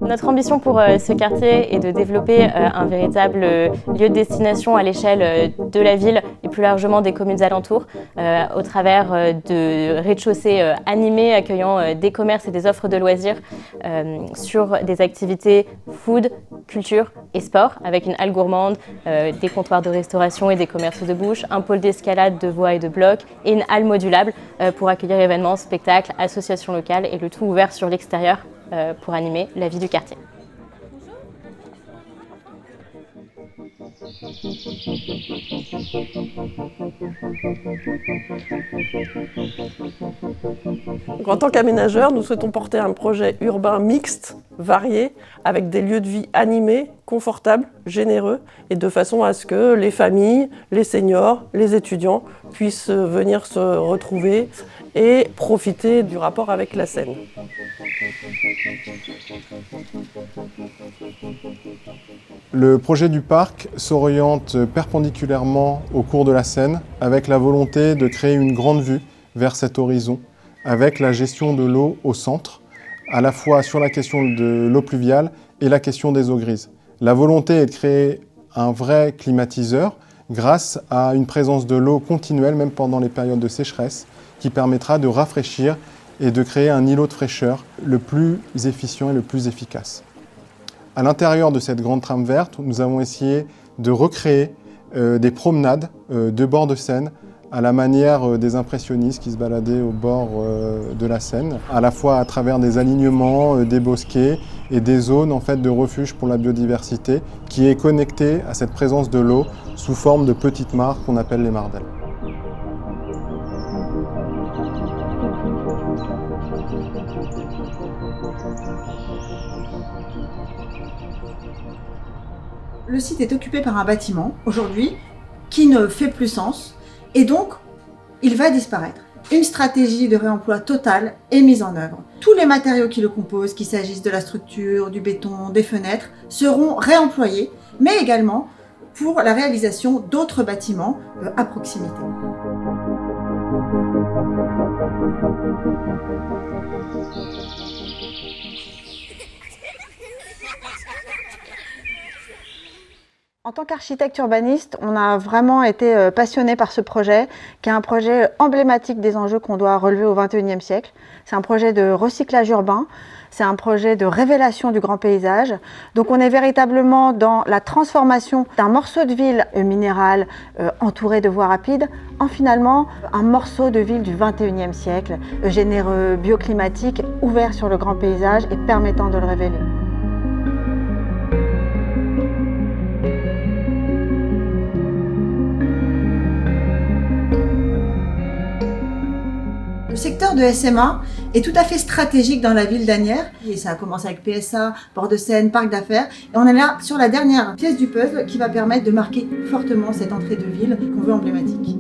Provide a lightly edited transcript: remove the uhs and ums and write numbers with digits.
Notre ambition pour ce quartier est de développer un véritable lieu de destination à l'échelle de la ville et plus largement des communes alentours au travers de rez-de-chaussée animés accueillant des commerces et des offres de loisirs sur des activités food, culture et sport avec une halle gourmande, des comptoirs de restauration et des commerces de bouche, un pôle d'escalade, de voies et de blocs et une halle modulable pour accueillir événements, spectacles, associations locales et le tout ouvert sur l'extérieur pour animer la vie du quartier. Donc, en tant qu'aménageurs, nous souhaitons porter un projet urbain mixte, varié, avec des lieux de vie animés, confortables, généreux, et de façon à ce que les familles, les seniors, les étudiants puissent venir se retrouver et profiter du rapport avec la Seine. Le projet du parc s'oriente perpendiculairement au cours de la Seine avec la volonté de créer une grande vue vers cet horizon avec la gestion de l'eau au centre, à la fois sur la question de l'eau pluviale et la question des eaux grises. La volonté est de créer un vrai climatiseur grâce à une présence de l'eau continuelle, même pendant les périodes de sécheresse, qui permettra de rafraîchir et de créer un îlot de fraîcheur le plus efficient et le plus efficace. À l'intérieur de cette grande trame verte, nous avons essayé de recréer des promenades de bord de Seine à la manière des impressionnistes qui se baladaient au bord de la Seine, à la fois à travers des alignements, des bosquets et des zones en fait, de refuge pour la biodiversité qui est connectée à cette présence de l'eau sous forme de petites mares qu'on appelle les mardelles. Le site est occupé par un bâtiment, aujourd'hui, qui ne fait plus sens, et donc, il va disparaître. Une stratégie de réemploi totale est mise en œuvre. Tous les matériaux qui le composent, qu'il s'agisse de la structure, du béton, des fenêtres, seront réemployés, mais également pour la réalisation d'autres bâtiments à proximité. En tant qu'architecte urbaniste, on a vraiment été passionné par ce projet, qui est un projet emblématique des enjeux qu'on doit relever au XXIe siècle. C'est un projet de recyclage urbain, c'est un projet de révélation du grand paysage. Donc on est véritablement dans la transformation d'un morceau de ville minéral entouré de voies rapides en finalement un morceau de ville du XXIe siècle, généreux, bioclimatique, ouvert sur le grand paysage et permettant de le révéler. Le secteur de SMA est tout à fait stratégique dans la ville d'Asnières. Et ça a commencé avec PSA, Port de Seine, Parc d'Affaires. Et on est là sur la dernière pièce du puzzle qui va permettre de marquer fortement cette entrée de ville qu'on veut emblématique.